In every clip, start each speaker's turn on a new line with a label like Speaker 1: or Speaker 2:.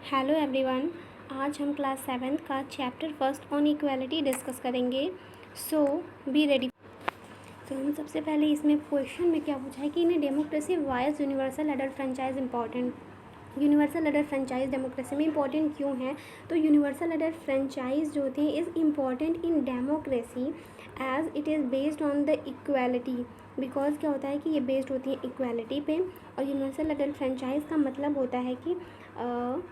Speaker 1: Hello everyone. आज हम class 7th का chapter first on equality discuss करेंगे। सो बी रेडी। तो हम सबसे पहले इसमें क्वेश्चन में क्या पूछा है कि in democracy why is universal adult franchise important. Universal adult franchise democracy में इंपॉर्टेंट क्यों है? तो यूनिवर्सल अडल्ट फ्रेंचाइज जो होती है is important in democracy as it is based on the equality. Because क्या होता है कि ये बेस्ड होती है इक्वालिटी पे। और यूनिवर्सल अडल्ट फ्रेंचाइज का मतलब होता है कि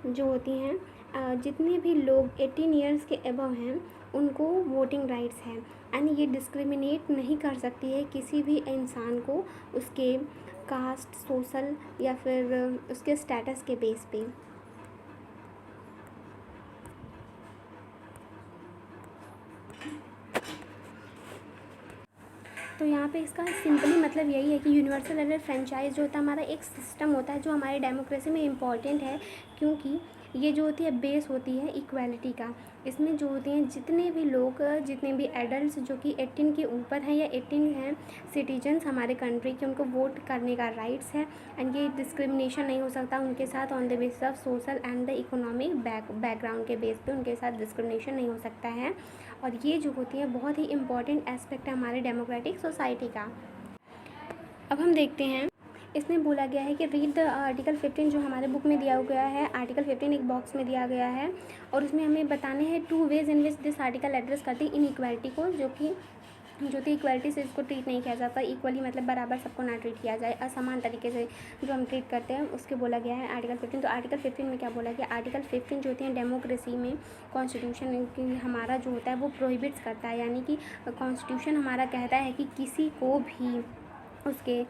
Speaker 1: जो होती हैं जितने भी लोग 18 ईयर्स के अबव हैं उनको वोटिंग राइट्स हैं। एंड ये डिस्क्रिमिनेट नहीं कर सकती है किसी भी इंसान को उसके कास्ट, सोशल या फिर उसके स्टेटस के बेस पे। तो यहाँ पे इसका सिंपली मतलब यही है कि यूनिवर्सल अडल्ट फ्रेंचाइज जो होता है हमारा एक सिस्टम होता है जो हमारे डेमोक्रेसी में इम्पॉर्टेंट है, क्योंकि ये जो होती है बेस होती है इक्वालिटी का। इसमें जो होते हैं जितने भी लोग, जितने भी एडल्ट जो कि 18 के ऊपर हैं या 18 हैं सिटीजन्स हमारे कंट्री के, उनको वोट करने का राइट्स है। एंड ये डिस्क्रिमिनेशन नहीं हो सकता उनके साथ on the basis of social and the economic background के बेस पे उनके साथ डिस्क्रिमिनेशन नहीं हो सकता है। और ये जो होती है बहुत ही इम्पॉर्टेंट एस्पेक्ट है हमारे डेमोक्रेटिक सोसाइटी का। अब हम देखते हैं, इसमें बोला गया है कि रीड द आर्टिकल 15 जो हमारे बुक में दिया गया है। आर्टिकल 15 एक बॉक्स में दिया गया है और उसमें हमें बताने हैं 2 ways in which this article address करती है इनइक्वालिटी को, जो कि इक्वालिटी से इसको ट्रीट नहीं किया जाता। इक्वली मतलब बराबर सबको ना ट्रीट किया जाए, असमान तरीके से जो हम ट्रीट करते हैं उसके बोला गया है आर्टिकल 15। तो आर्टिकल 15 में क्या बोला गया? आर्टिकल 15 जो होती है डेमोक्रेसी में कॉन्स्टिट्यूशन की हमारा जो होता है वो प्रोहिबिट्स करता है। यानी कि कॉन्स्टिट्यूशन हमारा कहता है कि किसी को भी उसके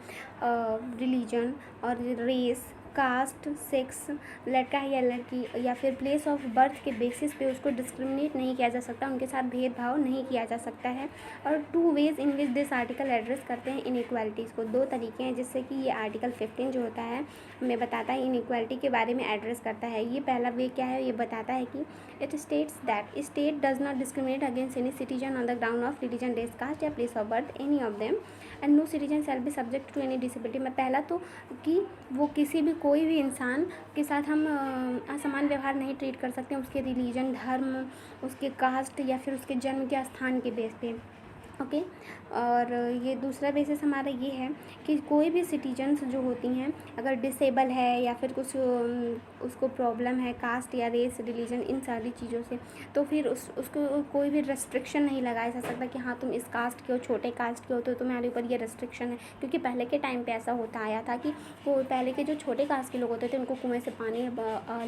Speaker 1: रिलीजन और रेस, कास्ट, सेक्स, लड़का है या लड़की या फिर प्लेस ऑफ बर्थ के बेसिस पे उसको डिस्क्रिमिनेट नहीं किया जा सकता, उनके साथ भेदभाव नहीं किया जा सकता है। और 2 ways in which this article address करते हैं इनइक्वालिटीज़ को। 2 तरीके हैं जिससे कि ये आर्टिकल 15 जो होता है हमें बताता है इनइक्वालिटी के बारे में एड्रेस करता है। ये पहला वे क्या है? ये बताता है कि it states that state does not discriminate against any citizen on the ground of religion, race, caste या place of birth any of them and no citizen shall be subject to any disability. में पहला तो कि वो किसी भी कोई भी इंसान के साथ हम असमान व्यवहार नहीं ट्रीट कर सकते हैं उसके रिलीजन, धर्म, उसके कास्ट या फिर उसके जन्म के स्थान के बेस पे। ओके। और ये दूसरा बेसिस हमारा ये है कि कोई भी सिटीजन्स जो होती हैं अगर डिसेबल है या फिर कुछ उसको प्रॉब्लम है कास्ट या रेस, रिलीजन, इन सारी चीज़ों से, तो फिर उसको कोई भी रेस्ट्रिक्शन नहीं लगाया जा सकता कि हाँ तुम इस कास्ट के हो, छोटे कास्ट के हो तो तुम्हारे ऊपर ये रेस्ट्रिक्शन है। क्योंकि पहले के टाइम पे ऐसा होता आया था कि वो पहले के जो छोटे कास्ट के लोग होते थे उनको कुएँ से पानी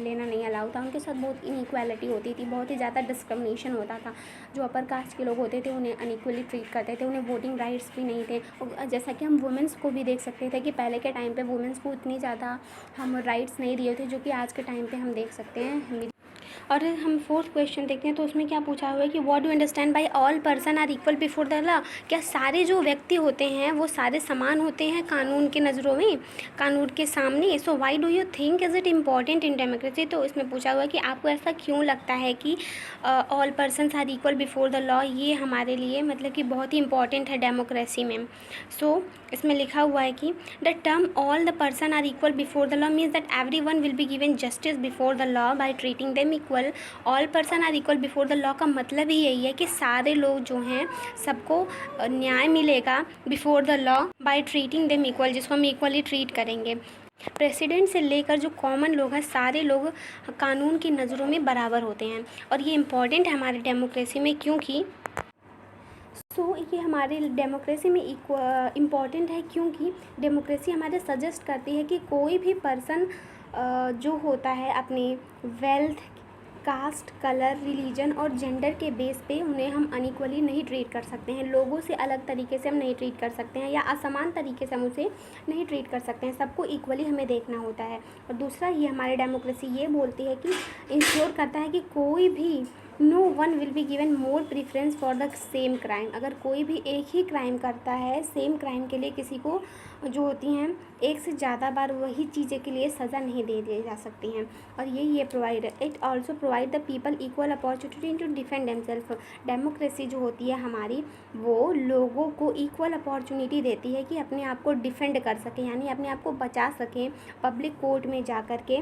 Speaker 1: लेना नहीं अलाउ था, उनके साथ बहुत इनइक्वालिटी होती थी, बहुत ही ज़्यादा डिस्क्रिमिनेशन होता था। जो अपर कास्ट के लोग होते थे उन्हें अनइक्वली ट्रीट करते थे, उन्हें वोटिंग राइट्स भी नहीं थे। और जैसा कि हम वुमेंस को भी देख सकते थे कि पहले के टाइम पे वुमेंस को इतनी ज़्यादा हम राइट्स नहीं दिए थे जो कि आज के टाइम पे हम देख सकते हैं। और हम 4th क्वेश्चन देखते हैं तो उसमें क्या पूछा हुआ है कि what do understand by all person are equal before the law. क्या सारे जो व्यक्ति होते हैं वो सारे समान होते हैं कानून के नज़रों में, कानून के सामने? So why do you think is it important in democracy. तो इसमें पूछा हुआ है कि आपको ऐसा क्यों लगता है कि all persons are equal before the law, ये हमारे लिए मतलब कि बहुत ही इंपॉर्टेंट है डेमोक्रेसी में। सो इसमें लिखा हुआ है कि the term all the person are equal before the law means that every one will be given justice before the law by treating them equal. All person are equal before the law का मतलब ही यही है कि सारे लोग जो हैं सबको न्याय मिलेगा before the law by treating them equal, जिसको हम इक्वली ट्रीट करेंगे। प्रेसिडेंट से लेकर जो कॉमन लोग हैं सारे लोग कानून की नज़रों में बराबर होते हैं। और ये इम्पॉर्टेंट है हमारे डेमोक्रेसी में, क्योंकि ये हमारे डेमोक्रेसी में इम्पॉर्टेंट है क्योंकि डेमोक्रेसी हमारे सजेस्ट करती है कि कोई भी पर्सन जो होता है अपने वेल्थ, कास्ट, कलर, रिलीजन और जेंडर के बेस पे उन्हें हम अनइक्वली नहीं ट्रीट कर सकते हैं, लोगों से अलग तरीके से हम नहीं ट्रीट कर सकते हैं या असमान तरीके से हम उसे नहीं ट्रीट कर सकते हैं, सबको इक्वली हमें देखना होता है। और दूसरा ये हमारे डेमोक्रेसी ये बोलती है कि इंश्योर करता है कि कोई भी no one will be given more preference for the same crime. अगर कोई भी एक ही क्राइम करता है, सेम क्राइम के लिए किसी को जो होती हैं एक से ज़्यादा बार वही चीज़ें के लिए सज़ा नहीं दे दी जा सकती हैं। और ये provide it also provide the people equal opportunity to defend themself. Democracy जो होती है हमारी वो लोगों को इक्वल अपॉर्चुनिटी देती है कि अपने आप को डिफेंड कर सकें, यानी अपने आप को बचा सकें, पब्लिक कोर्ट में जा कर के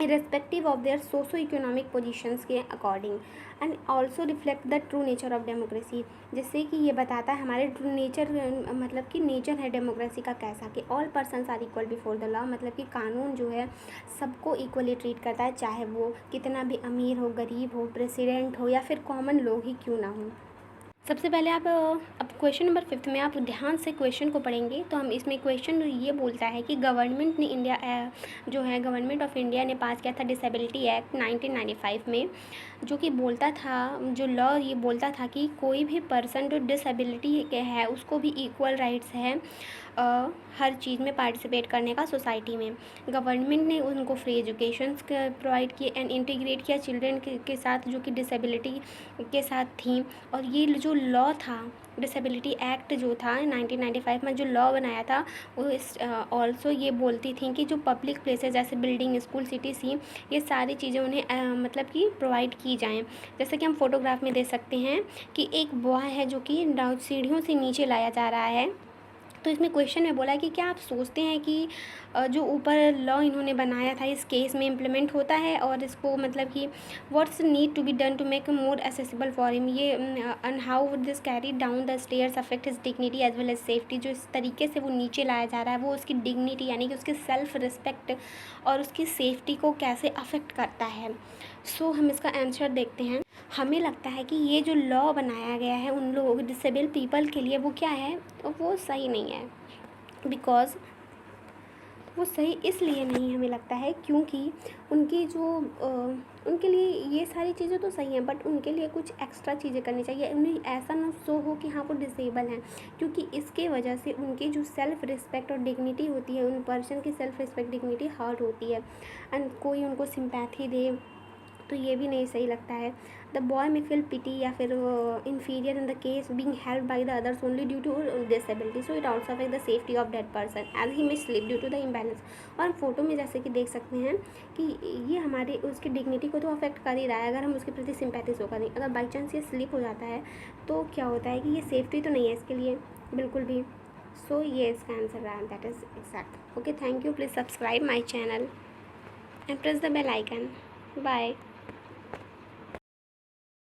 Speaker 1: irrespective of their socio-economic positions के according, and also reflect the true nature of democracy. जिससे कि ये बताता है हमारे ट्रू नेचर, मतलब कि नेचर है डेमोक्रेसी का कैसा, कि all persons are equal before the law, मतलब कि कानून जो है सबको इक्वली ट्रीट करता है, चाहे वो कितना भी अमीर हो, गरीब हो, प्रेसिडेंट हो या फिर कॉमन लोग ही क्यों ना हो। सबसे पहले आप अब क्वेश्चन नंबर 5 में आप ध्यान से क्वेश्चन को पढ़ेंगे तो हम इसमें क्वेश्चन ये बोलता है कि गवर्नमेंट ने जो है गवर्नमेंट ऑफ इंडिया ने पास किया था डिसेबिलिटी एक्ट 1995 में, जो कि बोलता था, जो लॉ ये बोलता था कि कोई भी पर्सन जो डिसेबिलिटी है उसको भी इक्वल राइट्स है हर चीज़ में पार्टिसिपेट करने का सोसाइटी में। गवर्नमेंट ने उनको फ्री एजुकेशन प्रोवाइड किए एंड इंटीग्रेट किया चिल्ड्रन के साथ जो कि डिसेबिलिटी के साथ थी। और ये जो लॉ था, डिसेबिलिटी एक्ट जो था 1995 में जो लॉ बनाया था, वो ऑल्सो ये बोलती थी कि जो पब्लिक प्लेसेस जैसे बिल्डिंग, स्कूल, सिटी थी, ये सारी चीज़ें उन्हें मतलब कि प्रोवाइड की जाएँ। जैसे कि हम फोटोग्राफ में देख सकते हैं कि एक बॉय है जो कि सीढ़ियों से नीचे लाया जा रहा है। तो इसमें क्वेश्चन में बोला है कि क्या आप सोचते हैं कि जो ऊपर लॉ इन्होंने बनाया था इस केस में इम्प्लीमेंट होता है, और इसको मतलब कि what's need to be done to make more accessible for him, ये and how would this carry down the stairs affect his dignity as well as safety. जो इस तरीके से वो नीचे लाया जा रहा है वो उसकी डिग्निटी यानी कि उसकी सेल्फ रिस्पेक्ट और उसकी सेफ्टी को कैसे अफेक्ट करता है। सो हम इसका आंसर देखते हैं। हमें लगता है कि ये जो लॉ बनाया गया है उन लोग डिसेबल पीपल के लिए, वो क्या है, वो सही नहीं है। बिकॉज़ वो सही इसलिए नहीं हमें लगता है क्योंकि उनकी जो उनके लिए ये सारी चीज़ें तो सही हैं, बट उनके लिए कुछ एक्स्ट्रा चीज़ें करनी चाहिए। उन्हें ऐसा ना शो हो कि हाँ वो डिसेबल हैं, क्योंकि इसके वजह से उनकी जो सेल्फ रिस्पेक्ट और डिग्निटी होती है, उन पर्सन की सेल्फ रिस्पेक्ट डिग्निटी हर्ट होती है, एंड कोई उनको सिंपैथी दे तो ये भी नहीं सही लगता है। The boy may feel pity या फिर inferior in the case being help by the others only due to disability, so it also affect the safety of that person as he may slip due to the imbalance. और हम photo में जैसे कि देख सकते हैं कि ये हमारे उसकी डिग्निटी को तो अफेक्ट कर ही रहा है अगर हम उसके प्रति सिंपैथी शो करें। अगर बाई चांस ये स्लिप हो जाता है तो क्या होता है कि ये सेफ्टी तो नहीं है इसके लिए बिल्कुल भी। सो ये इसका आंसर रहा, that is exact. Okay, thank you, please subscribe my channel and press the bell icon. Bye.